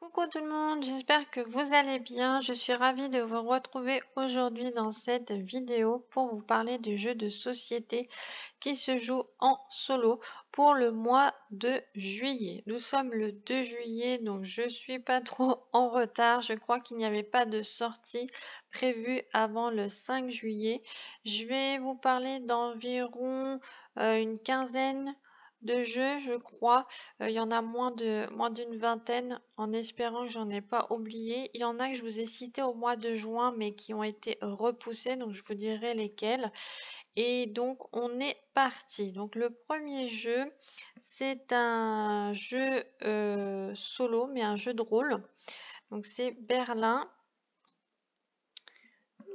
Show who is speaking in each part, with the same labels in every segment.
Speaker 1: Coucou tout le monde, j'espère que vous allez bien. Je suis ravie de vous retrouver aujourd'hui dans cette vidéo pour vous parler du jeu de société qui se joue en solo pour le mois de juillet. Nous sommes le 2 juillet, donc je suis pas trop en retard. Je crois qu'il n'y avait pas de sortie prévue avant le 5 juillet. Je vais vous parler d'environ une quinzaine de jeux, je crois. Il y en a moins d'une vingtaine, en espérant que j'en ai pas oublié. Il y en a que je vous ai cités au mois de juin, mais qui ont été repoussés, donc je vous dirai lesquels. Et donc on est parti. Donc le premier jeu, c'est un jeu solo, mais un jeu de rôle. Donc c'est Berlin,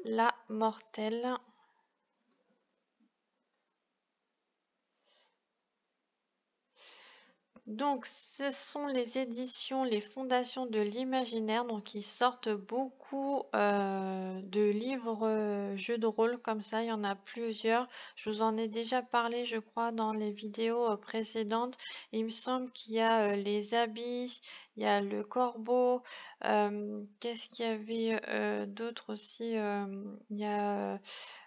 Speaker 1: la Mortelle. Donc, ce sont les éditions Les Fondations de l'Imaginaire. Donc, ils sortent beaucoup de livres jeux de rôle comme ça. Il y en a plusieurs. Je vous en ai déjà parlé, je crois, dans les vidéos précédentes. Il me semble qu'il y a les Abysses, il y a le Corbeau. Qu'est-ce qu'il y avait d'autre aussi? Il y a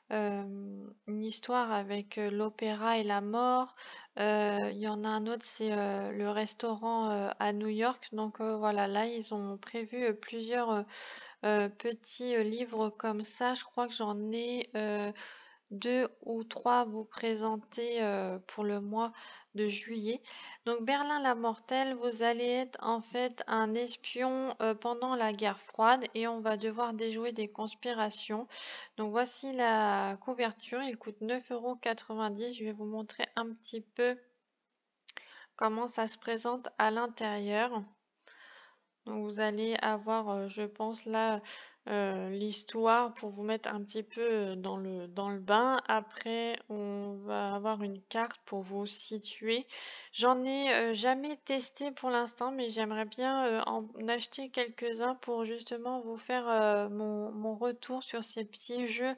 Speaker 1: une histoire avec l'opéra et la mort. Il y en a un autre, c'est le restaurant à New York. Donc voilà, là, ils ont prévu plusieurs petits livres comme ça. Je crois que j'en ai 2 ou 3 à vous présenter pour le mois de juillet. Donc Berlin la Mortelle, vous allez être en fait un espion pendant la guerre froide et on va devoir déjouer des conspirations. Donc voici la couverture, il coûte 9,90 €. Je vais vous montrer un petit peu comment ça se présente à l'intérieur. Donc vous allez avoir, je pense là, l'histoire pour vous mettre un petit peu, dans le bain. Après, on va avoir une carte pour vous situer. J'en ai, jamais testé pour l'instant, mais j'aimerais bien, en acheter quelques-uns pour justement vous faire, mon retour sur ces petits jeux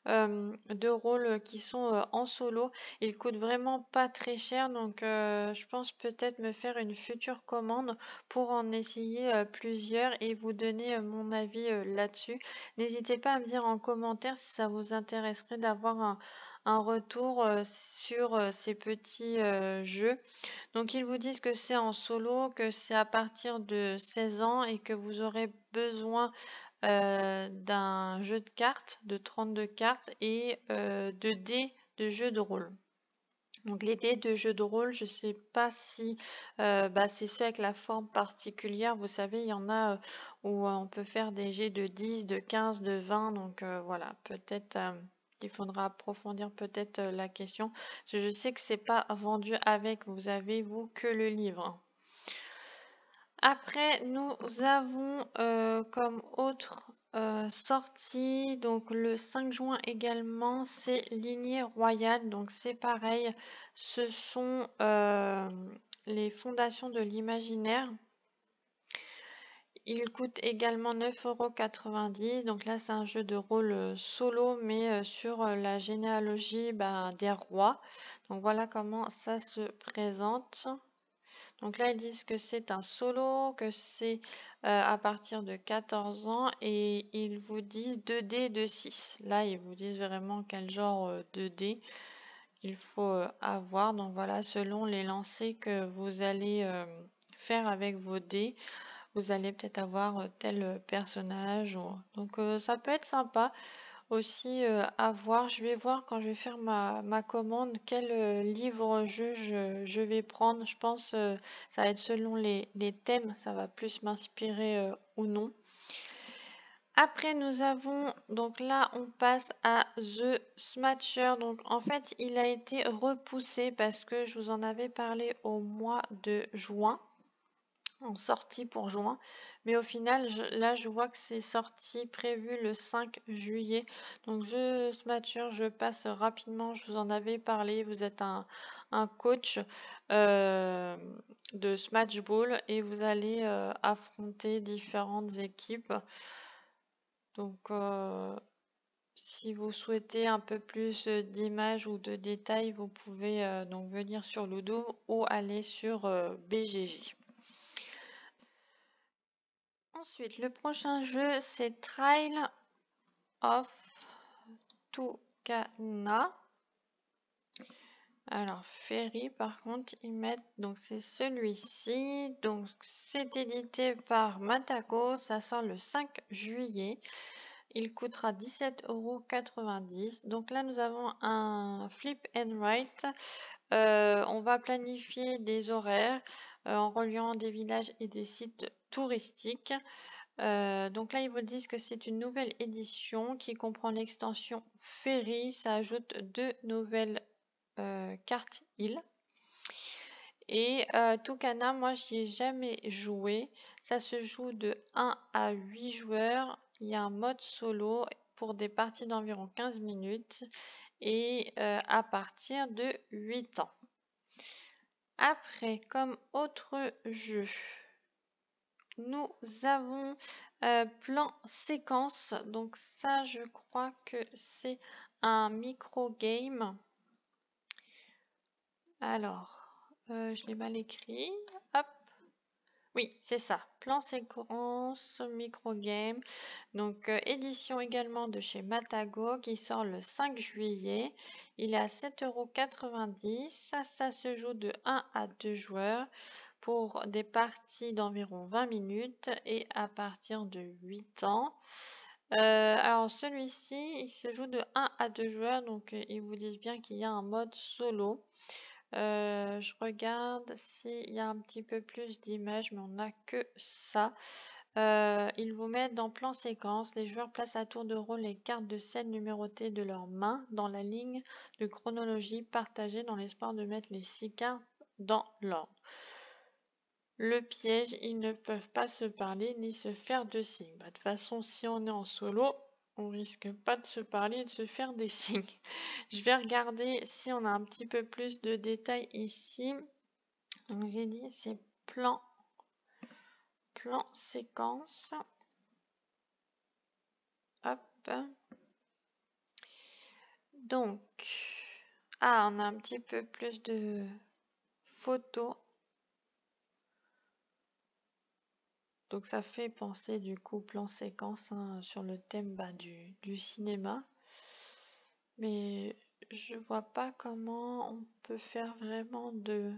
Speaker 1: de rôle qui sont en solo. Ils coûtent vraiment pas très cher, donc je pense peut-être me faire une future commande pour en essayer plusieurs et vous donner mon avis là-dessus. N'hésitez pas à me dire en commentaire si ça vous intéresserait d'avoir un retour sur ces petits jeux. Donc ils vous disent que c'est en solo, que c'est à partir de 16 ans et que vous aurez besoin d'un jeu de cartes, de 32 cartes et de dés de jeu de rôle. Donc les dés de jeu de rôle, je ne sais pas si c'est ceux avec la forme particulière. Vous savez, il y en a où on peut faire des jets de 10, de 15, de 20. Donc voilà, peut-être il faudra approfondir peut-être la question. Parce que je sais que c'est pas vendu avec, vous avez vous que le livre. Après, nous avons comme autre sortie, donc le 5 juin également, c'est Lignée Royale. Donc c'est pareil, ce sont les fondations de l'imaginaire. Il coûte également 9,90 €. Donc là, c'est un jeu de rôle solo, mais sur la généalogie des rois. Donc voilà comment ça se présente. Donc là, ils disent que c'est un solo, que c'est à partir de 14 ans et ils vous disent 2 dés de 6. Là, ils vous disent vraiment quel genre de dés il faut avoir. Donc voilà, selon les lancers que vous allez faire avec vos dés, vous allez peut-être avoir tel personnage. Donc ça peut être sympa aussi à voir. Je vais voir quand je vais faire ma commande quel livre-jeu je vais prendre. Je pense ça va être selon les thèmes, ça va plus m'inspirer ou non. Après, nous avons, donc là, on passe à The Smatcher. Donc en fait, il a été repoussé parce que je vous en avais parlé au mois de juin, en sortie pour juin. Mais au final, là, je vois que c'est sorti prévu le 5 juillet. Donc, The Smatcher, je passe rapidement. Je vous en avais parlé. Vous êtes un coach de Smash Ball et vous allez affronter différentes équipes. Donc, si vous souhaitez un peu plus d'images ou de détails, vous pouvez donc venir sur Ludo ou aller sur BGG. Ensuite, le prochain jeu, c'est Trail of Tucana. Alors, Ferry, par contre, ils mettent, donc c'est celui-ci. Donc, c'est édité par Matago. Ça sort le 5 juillet. Il coûtera 17,90 €. Donc là, nous avons un flip and write. On va planifier des horaires en reliant des villages et des sites touristiques. Donc là, ils vous disent que c'est une nouvelle édition qui comprend l'extension Ferry. Ça ajoute 2 nouvelles cartes îles. Et Tucana, moi, j'y ai jamais joué. Ça se joue de 1 à 8 joueurs. Il y a un mode solo pour des parties d'environ 15 minutes et à partir de 8 ans. Après, comme autre jeu, nous avons plan séquence. Donc ça, je crois que c'est un micro-game. Alors, je l'ai mal écrit. Hop. Oui, c'est ça. Plan séquence, micro-game. Donc, édition également de chez Matago qui sort le 5 juillet. Il est à 7,90 €. Ça se joue de 1 à 2 joueurs pour des parties d'environ 20 minutes et à partir de 8 ans. Alors, celui-ci, il se joue de 1 à 2 joueurs. Donc, ils vous disent bien qu'il y a un mode solo. Je regarde s'il y a un petit peu plus d'images, mais on n'a que ça. Ils vous mettent dans plan séquence. Les joueurs placent à tour de rôle les cartes de scène numérotées de leurs mains dans la ligne de chronologie partagée dans l'espoir de mettre les 6 cartes dans l'ordre. Le piège, ils ne peuvent pas se parler ni se faire de signes. De toute façon, si on est en solo, on risque pas de se parler et de se faire des signes. Je vais regarder si on a un petit peu plus de détails ici. Donc j'ai dit c'est plan séquence. Hop. Donc, on a un petit peu plus de photos. Donc ça fait penser du coup plan séquence sur le thème du cinéma. Mais je vois pas comment on peut faire vraiment de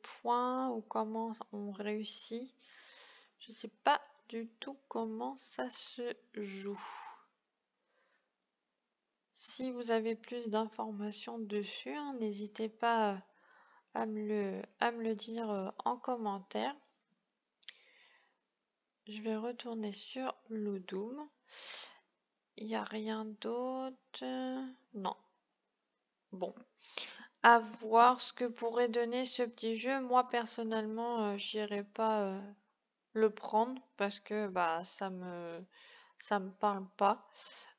Speaker 1: points ou comment on réussit. Je sais pas du tout comment ça se joue. Si vous avez plus d'informations dessus, n'hésitez pas à me le dire en commentaire. Je vais retourner sur Ludum. Il n'y a rien d'autre. Non. Bon. À voir ce que pourrait donner ce petit jeu. Moi, personnellement, j'irai pas le prendre parce que ça me parle pas.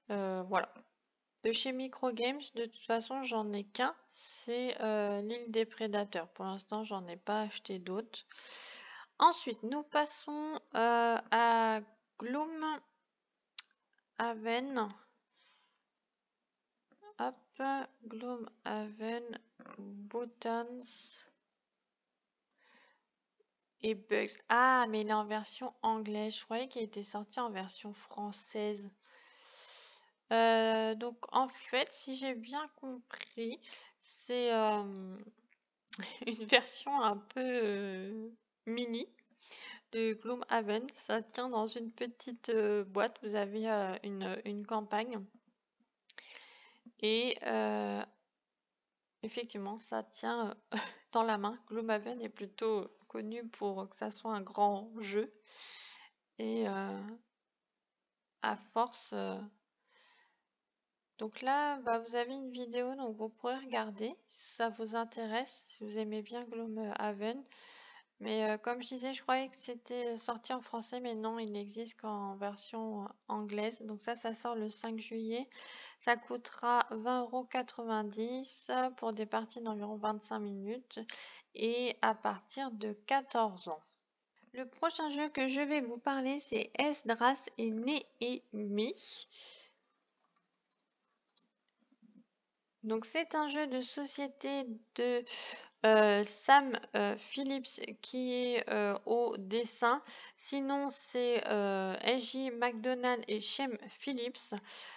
Speaker 1: Voilà. De chez Microgames, de toute façon, j'en ai qu'un. C'est l'île des prédateurs. Pour l'instant, j'en ai pas acheté d'autres. Ensuite, nous passons à Gloomhaven. Hop, Gloomhaven, Buttons et Bugs. Ah, mais il est en version anglaise. Je croyais qu'il était sorti en version française. Donc, en fait, si j'ai bien compris, c'est une version un peu mini de Gloomhaven. Ça tient dans une petite boîte. Vous avez une campagne. Et effectivement, ça tient dans la main. Gloomhaven est plutôt connu pour que ça soit un grand jeu. Et à force... Donc là, vous avez une vidéo, donc vous pourrez regarder si ça vous intéresse, si vous aimez bien Gloomhaven. Mais comme je disais, je croyais que c'était sorti en français, mais non, il n'existe qu'en version anglaise. Donc ça sort le 5 juillet. Ça coûtera 20,90 € pour des parties d'environ 25 minutes et à partir de 14 ans. Le prochain jeu que je vais vous parler, c'est Esdras et Néhémie. Donc c'est un jeu de société de Sam Phillips qui est au dessin. Sinon, c'est S.J. McDonald et Shem Phillips.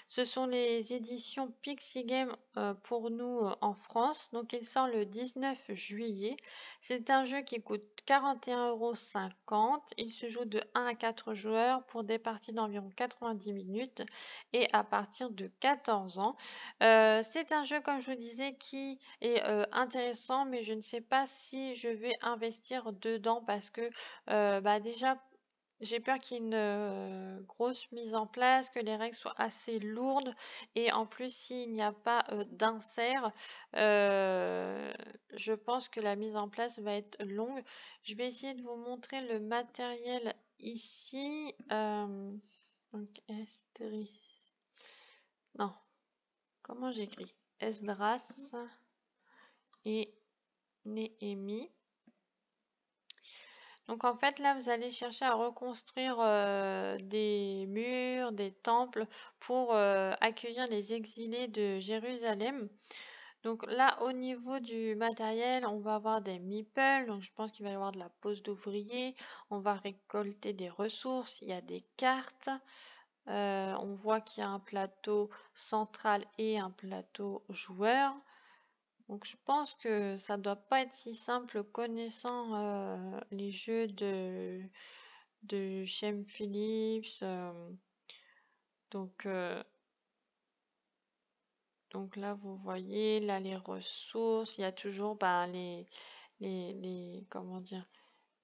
Speaker 1: Ce sont les éditions Pixie Game pour nous en France. Donc, il sort le 19 juillet. C'est un jeu qui coûte 41,50 €. Il se joue de 1 à 4 joueurs pour des parties d'environ 90 minutes et à partir de 14 ans. C'est un jeu, comme je vous disais, qui est intéressant, mais je ne sais pas si je vais investir dedans parce que bah déjà, j'ai peur qu'il y ait une grosse mise en place, que les règles soient assez lourdes et en plus, s'il n'y a pas d'insert, euh, je pense que la mise en place va être longue. Je vais essayer de vous montrer le matériel ici. Donc, non, comment j'écris? Esdras et Néhémie. Donc en fait là vous allez chercher à reconstruire des murs, des temples pour accueillir les exilés de Jérusalem. Donc là au niveau du matériel on va avoir des meeples, donc je pense qu'il va y avoir de la pose d'ouvriers, on va récolter des ressources, il y a des cartes, on voit qu'il y a un plateau central et un plateau joueur. Donc je pense que ça doit pas être si simple connaissant les jeux de Shem Phillips. Donc, euh, donc là vous voyez là les ressources, il y a toujours bah, les comment dire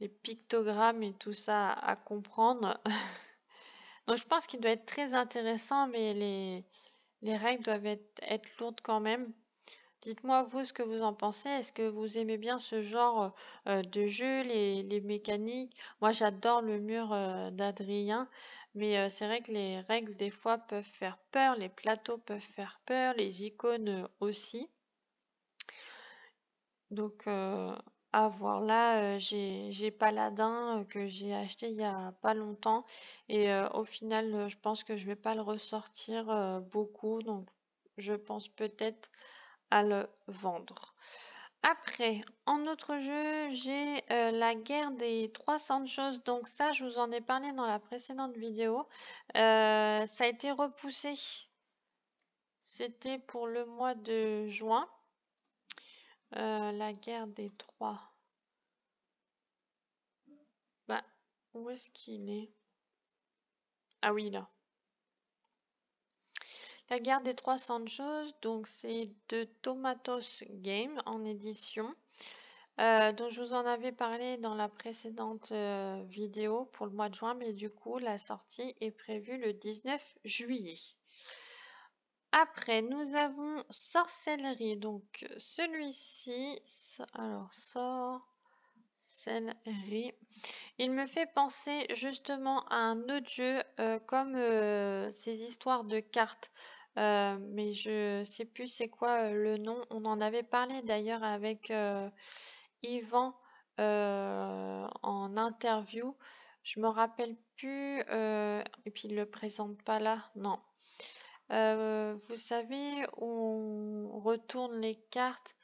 Speaker 1: les pictogrammes et tout ça à comprendre. Donc je pense qu'il doit être très intéressant, mais les règles doivent être lourdes quand même. Dites-moi vous ce que vous en pensez. Est-ce que vous aimez bien ce genre de jeu, les mécaniques? Moi, j'adore le mur d'Adrien, mais c'est vrai que les règles des fois peuvent faire peur, les plateaux peuvent faire peur, les icônes aussi. Donc, à voir là, j'ai Paladin que j'ai acheté il y a pas longtemps et au final, je pense que je vais pas le ressortir beaucoup, donc je pense peut-être à le vendre. Après, en autre jeu, j'ai la guerre des 300 choses. Donc ça, je vous en ai parlé dans la précédente vidéo. Ça a été repoussé. C'était pour le mois de juin. La guerre des trois. Bah, où est-ce qu'il est? Ah oui, là. La guerre des 300 choses, donc c'est de Tomatos Game en édition. Donc je vous en avais parlé dans la précédente vidéo pour le mois de juin, mais du coup la sortie est prévue le 19 juillet. Après, nous avons Sorcellerie. Donc celui-ci, alors Sorcellerie, il me fait penser justement à un autre jeu comme ces histoires de cartes. Mais je sais plus c'est quoi le nom. On en avait parlé d'ailleurs avec Yvan en interview. Je me rappelle plus. Et puis il le présente pas là. Non. Vous savez où on retourne les cartes.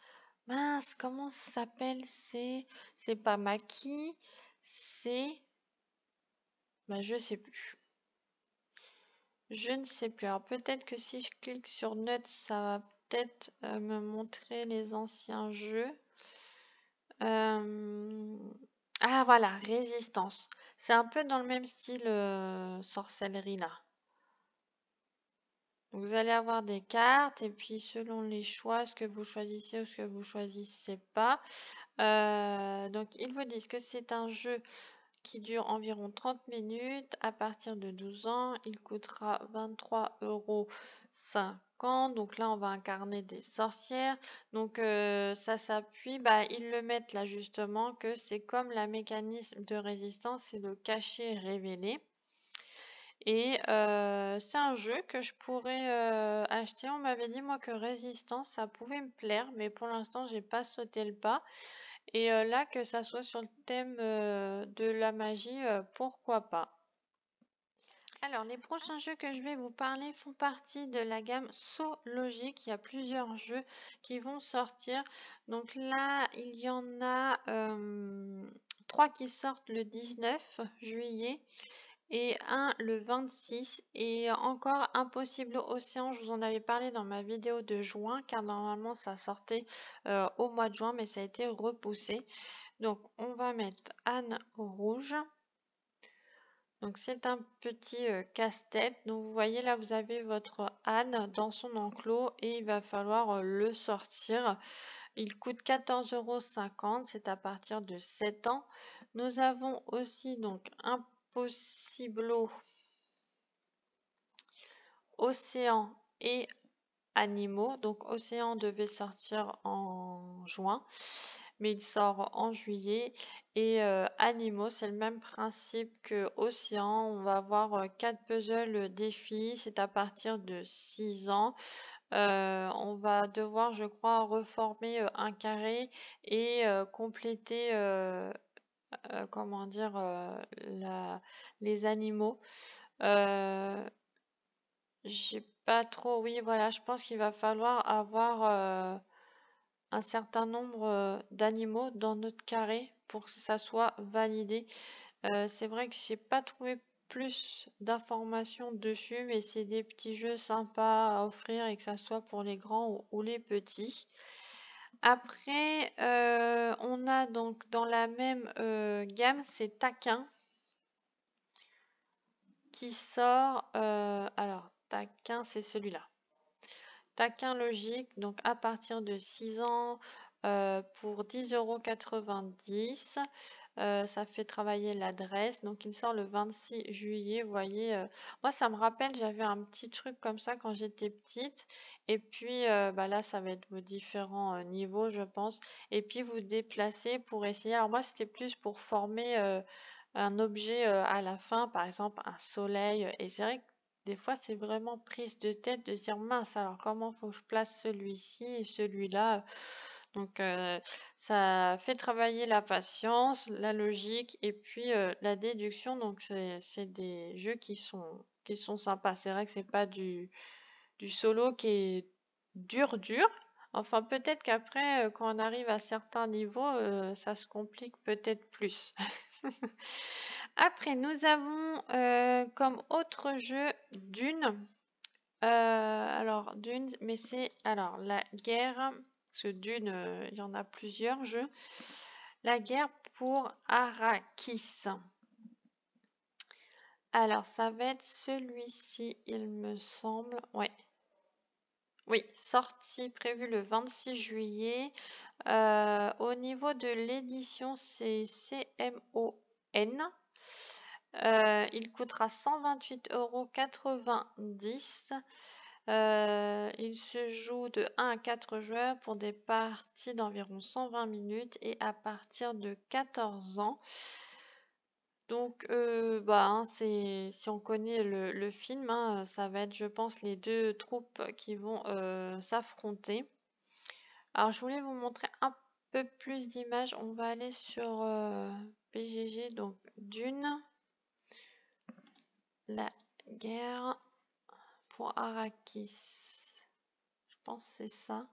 Speaker 1: Mince, comment ça s'appelle? C'est pas Maki. C'est bah je sais plus. Je ne sais plus. Alors peut-être que si je clique sur Notes, ça va peut-être me montrer les anciens jeux. Ah voilà, Résistance. C'est un peu dans le même style sorcellerie là. Donc, vous allez avoir des cartes et puis selon les choix, ce que vous choisissez ou ce que vous choisissez pas. Donc ils vous disent que c'est un jeu qui dure environ 30 minutes à partir de 12 ans. Il coûtera 23,50 €. Donc là, on va incarner des sorcières. Donc ça s'appuie, bah, ils le mettent là justement que c'est comme la mécanisme de résistance, c'est le cacher révélé. Et c'est un jeu que je pourrais acheter. On m'avait dit moi que résistance, ça pouvait me plaire, mais pour l'instant, j'ai pas sauté le pas. Et là, que ça soit sur le thème de la magie, pourquoi pas. Alors, les prochains jeux que je vais vous parler font partie de la gamme Zoologique. Il y a plusieurs jeux qui vont sortir. Donc là, il y en a 3 qui sortent le 19 juillet et un le 26. Et encore Impossible Océan, je vous en avais parlé dans ma vidéo de juin, car normalement ça sortait au mois de juin, mais ça a été repoussé. Donc, on va mettre Anne rouge. Donc c'est un petit casse-tête. Donc vous voyez là, vous avez votre âne dans son enclos et il va falloir le sortir. Il coûte 14,50 €, c'est à partir de 7 ans. Nous avons aussi donc Impossiblo, Océan et Animaux. Donc Océan devait sortir en juin, mais il sort en juillet. Et Animaux, c'est le même principe que Océan. On va avoir 4 puzzles défis. C'est à partir de 6 ans. On va devoir, je crois, reformer un carré et compléter, comment dire, les animaux. J'ai pas trop, oui, voilà, je pense qu'il va falloir avoir un certain nombre d'animaux dans notre carré pour que ça soit validé. C'est vrai que j'ai pas trouvé plus d'informations dessus, mais c'est des petits jeux sympas à offrir et que ça soit pour les grands ou les petits. Après, on a donc dans la même gamme, c'est Taquin qui sort. Alors, Taquin, c'est celui-là. Taquin logique, donc à partir de 6 ans pour 10,90 €. Ça fait travailler l'adresse. Donc il sort le 26 juillet. Vous voyez, moi ça me rappelle, j'avais un petit truc comme ça quand j'étais petite. Et puis bah là, ça va être vos différents niveaux, je pense. Et puis vous déplacez pour essayer. Alors moi, c'était plus pour former un objet à la fin, par exemple un soleil. Et c'est vrai que des fois, c'est vraiment prise de tête de se dire mince, alors comment faut que je place celui-ci et celui-là. Donc, ça fait travailler la patience, la logique et puis la déduction. Donc, c'est des jeux qui sont sympas. C'est vrai que c'est pas du solo qui est dur, dur. Enfin, peut-être qu'après, quand on arrive à certains niveaux, ça se complique peut-être plus. Après, nous avons comme autre jeu Dune. Alors, Dune, mais c'est alors la guerre, parce que Dune, il y en a plusieurs jeux. La guerre pour Arrakis. Alors, ça va être celui-ci, il me semble. Ouais. Oui, sortie prévue le 26 juillet. Au niveau de l'édition, c'est CMON. Il coûtera 128,90 €. Il se joue de 1 à 4 joueurs pour des parties d'environ 120 minutes et à partir de 14 ans. Donc, bah, hein, si on connaît le film, hein, ça va être, je pense, les deux troupes qui vont s'affronter. Alors, je voulais vous montrer un peu plus d'images. On va aller sur BGG, donc Dune, la guerre pour Arrakis. Je pense que c'est ça.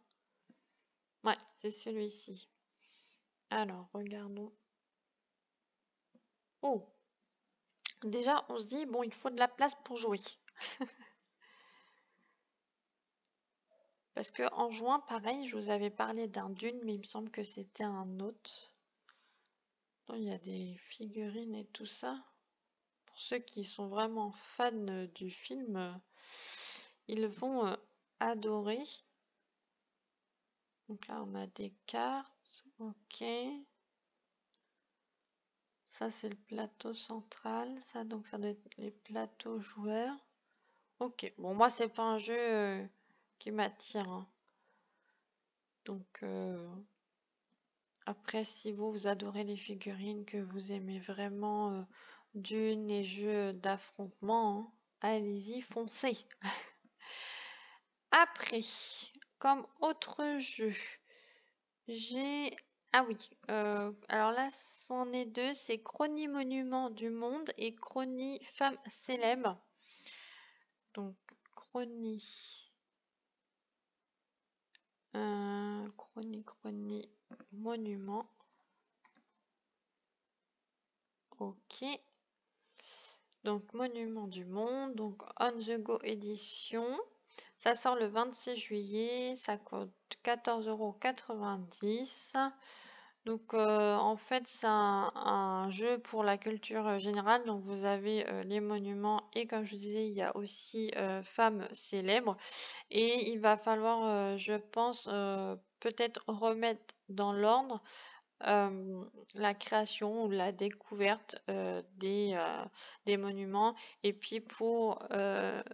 Speaker 1: Ouais, c'est celui-ci. Alors, regardons. Oh, déjà, on se dit, bon, il faut de la place pour jouer. Parce que en juin, pareil, je vous avais parlé d'un Dune, mais il me semble que c'était un autre. Donc, il y a des figurines et tout ça. Pour ceux qui sont vraiment fans du film, ils vont adorer. Donc là, on a des cartes. Ok. Ça, c'est le plateau central. Ça, donc, ça doit être les plateaux joueurs. Ok. Bon, moi, c'est pas un jeu qui m'attire, hein. Donc, après, si vous adorez les figurines, que vous aimez vraiment Dune et jeux d'affrontement, hein, allez-y, foncez. Après, comme autre jeu, j'ai... Ah oui, alors là, c'en est deux, c'est Chronie Monument du Monde et Chronie Femmes Célèbres. Donc, chronie, monument. Ok. Donc, monument du monde. Donc, On the Go édition. Ça sort le 26 juillet. Ça coûte 14,90 €. Donc, en fait, c'est un jeu pour la culture générale. Donc, vous avez les monuments et comme je vous disais, il y a aussi femmes célèbres. Et il va falloir, je pense, peut-être remettre dans l'ordre la création ou la découverte des monuments. Et puis pour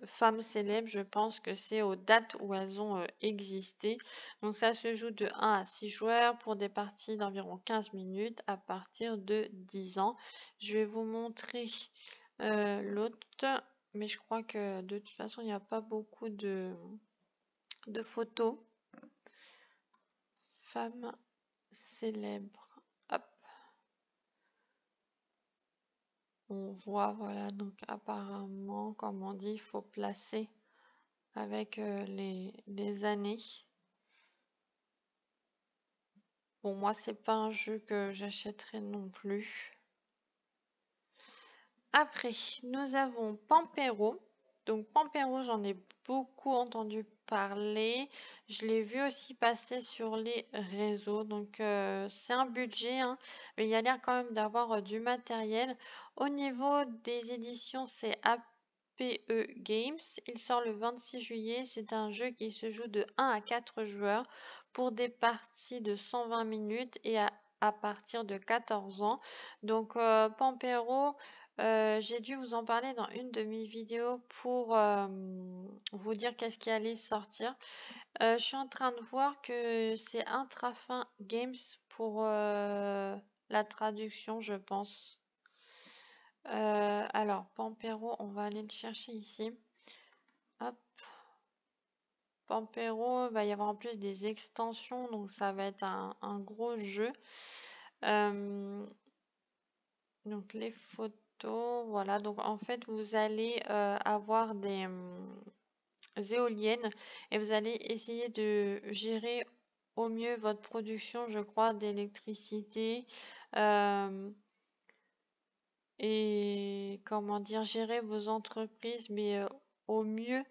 Speaker 1: femmes célèbres, je pense que c'est aux dates où elles ont existé. Donc ça se joue de 1 à 6 joueurs pour des parties d'environ 15 minutes à partir de 10 ans. Je vais vous montrer l'autre, mais je crois que de toute façon, il n'y a pas beaucoup de photos. Femmes célèbres. Hop. On voit, voilà, donc apparemment, comme on dit, il faut placer avec les années. Bon, moi, c'est pas un jeu que j'achèterai non plus. Après, nous avons Pampero. Donc, Pampero, j'en ai beaucoup entendu parler. Je l'ai vu aussi passer sur les réseaux. Donc, c'est un budget, hein, mais il y a l'air quand même d'avoir du matériel. Au niveau des éditions, c'est APE Games. Il sort le 26 juillet. C'est un jeu qui se joue de 1 à 4 joueurs pour des parties de 120 minutes et à partir de 14 ans. Donc, Pampero. J'ai dû vous en parler dans une de mes vidéos pour vous dire qu'est-ce qui allait sortir. Je suis en train de voir que c'est Intrafin Games pour la traduction, je pense. Alors, Pampero, on va aller le chercher ici. Hop. Pampero, il va y avoir en plus des extensions, donc ça va être un gros jeu. Donc les photos, voilà. Donc en fait, vous allez avoir des éoliennes et vous allez essayer de gérer au mieux votre production, je crois, d'électricité et comment dire, gérer vos entreprises, mais au mieux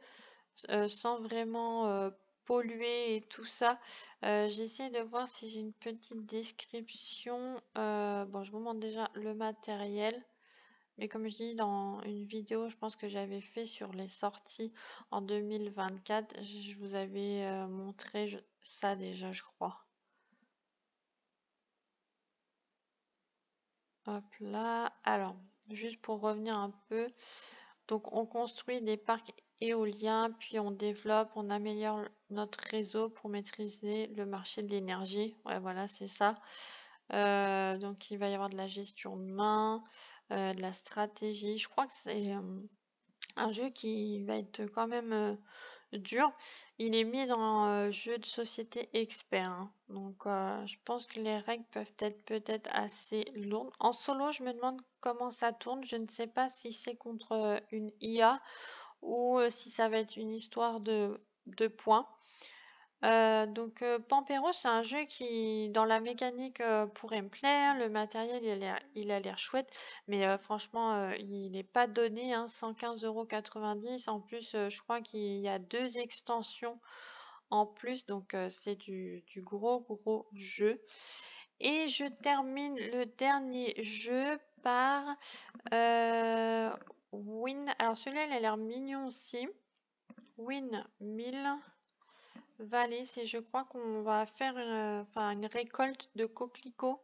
Speaker 1: sans vraiment polluer et tout ça. J'essaie de voir si j'ai une petite description. Bon, je vous montre déjà le matériel. Mais comme je dis dans une vidéo, je pense que j'avais fait sur les sorties en 2024, je vous avais montré ça déjà, je crois. Hop là. Alors, juste pour revenir un peu. Donc, on construit des parcs éoliens, puis on développe, on améliore notre réseau pour maîtriser le marché de l'énergie. Ouais, voilà, c'est ça. Donc, il va y avoir de la gestion de main, de la stratégie. Je crois que c'est un jeu qui va être quand même dur. Il est mis dans jeu de société expert, hein. Donc je pense que les règles peuvent être peut-être assez lourdes. En solo, je me demande comment ça tourne. Je ne sais pas si c'est contre une IA ou si ça va être une histoire de points. Donc Pampero, c'est un jeu qui, dans la mécanique, pourrait me plaire. Le matériel, il a l'air chouette, mais franchement, il n'est pas donné, hein, 115,90 €. En plus, je crois qu'il y a 2 extensions en plus, donc c'est du gros jeu. Et je termine le dernier jeu par Win. Alors celui-là, il a l'air mignon aussi. Windmill Valley, c'est je crois qu'on va faire une récolte de coquelicots.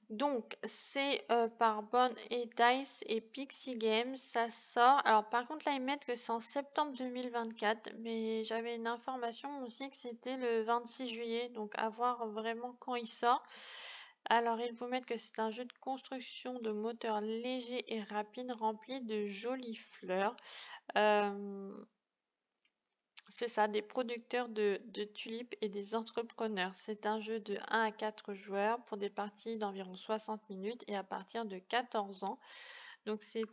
Speaker 1: Donc c'est par Bone et Dice et Pixie Games, ça sort. Alors par contre là ils mettent que c'est en septembre 2024, mais j'avais une information aussi que c'était le 26 juillet, donc à voir vraiment quand il sort. Alors ils vous mettent que c'est un jeu de construction de moteurs légers et rapides rempli de jolies fleurs. C'est ça, des producteurs de tulipes et des entrepreneurs. C'est un jeu de 1 à 4 joueurs pour des parties d'environ 60 minutes et à partir de 14 ans. Donc c'est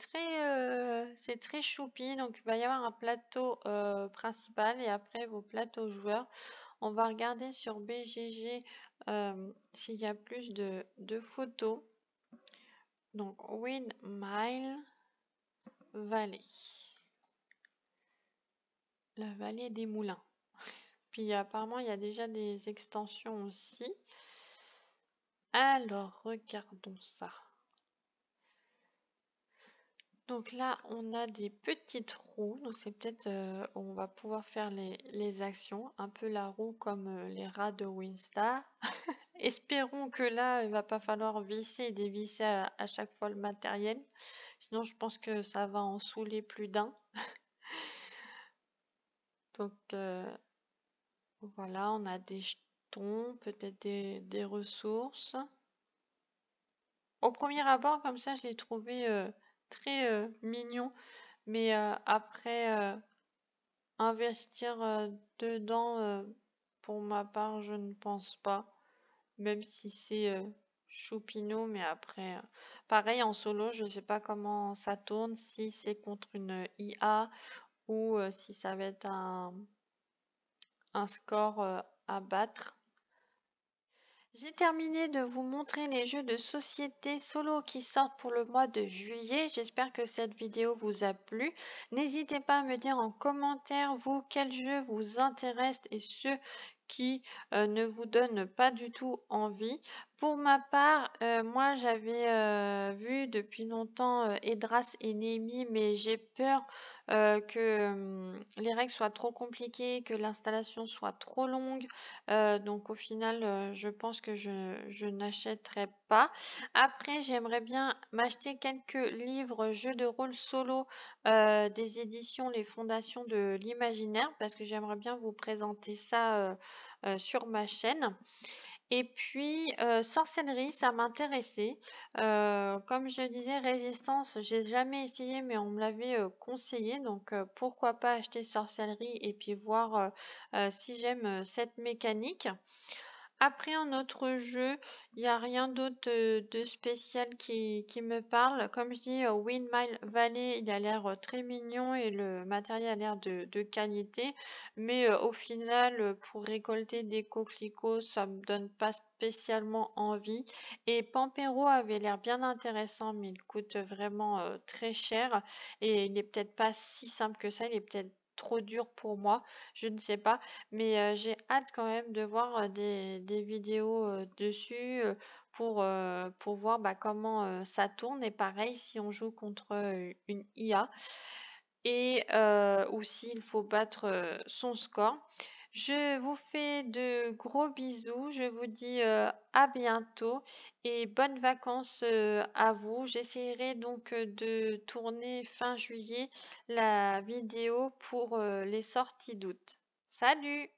Speaker 1: très choupi. Donc il va y avoir un plateau principal et après vos plateaux joueurs. On va regarder sur BGG s'il y a plus de photos. Donc Windmill Valley. La vallée des moulins. Puis apparemment il y a déjà des extensions aussi. Alors regardons ça. Donc là, on a des petites roues. Donc c'est peut-être on va pouvoir faire les actions. Un peu la roue comme les rats de Winstar. Espérons que là, il va pas falloir visser et dévisser à chaque fois le matériel. Sinon, je pense que ça va en saouler plus d'un. Donc voilà, on a des jetons, peut-être des ressources. Au premier abord, comme ça, je l'ai trouvé très mignon. Mais après, investir dedans, pour ma part, je ne pense pas. Même si c'est choupinou, mais après, pareil en solo, je ne sais pas comment ça tourne, si c'est contre une IA ou si ça va être un score à battre. J'ai terminé de vous montrer les jeux de société solo qui sortent pour le mois de juillet. J'espère que cette vidéo vous a plu. N'hésitez pas à me dire en commentaire, vous, quels jeux vous intéressent et ceux qui ne vous donnent pas du tout envie. Pour ma part, moi j'avais vu depuis longtemps Edras et Nemi, mais j'ai peur que les règles soient trop compliquées, que l'installation soit trop longue. Donc au final, je pense que je n'achèterai pas. Après, j'aimerais bien m'acheter quelques livres jeux de rôle solo des éditions Les Fondations de l'Imaginaire parce que j'aimerais bien vous présenter ça sur ma chaîne. Et puis, sorcellerie, ça m'intéressait. Comme je disais, résistance, j'ai jamais essayé, mais on me l'avait conseillé. Donc, pourquoi pas acheter sorcellerie et puis voir si j'aime cette mécanique. Après, un autre jeu, il n'y a rien d'autre de spécial qui me parle. Comme je dis, Windmill Valley, il a l'air très mignon et le matériel a l'air de qualité. Mais au final, pour récolter des coquelicots, ça me donne pas spécialement envie. Et Pampero avait l'air bien intéressant, mais il coûte vraiment très cher. Et il n'est peut-être pas si simple que ça, il est peut-être trop dur pour moi, je ne sais pas. Mais j'ai hâte quand même de voir des vidéos dessus pour voir bah, comment ça tourne. Et pareil, si on joue contre une IA et ou s'il faut battre son score. Je vous fais de gros bisous. Je vous dis à bientôt et bonnes vacances à vous. J'essaierai donc de tourner fin juillet la vidéo pour les sorties d'août. Salut!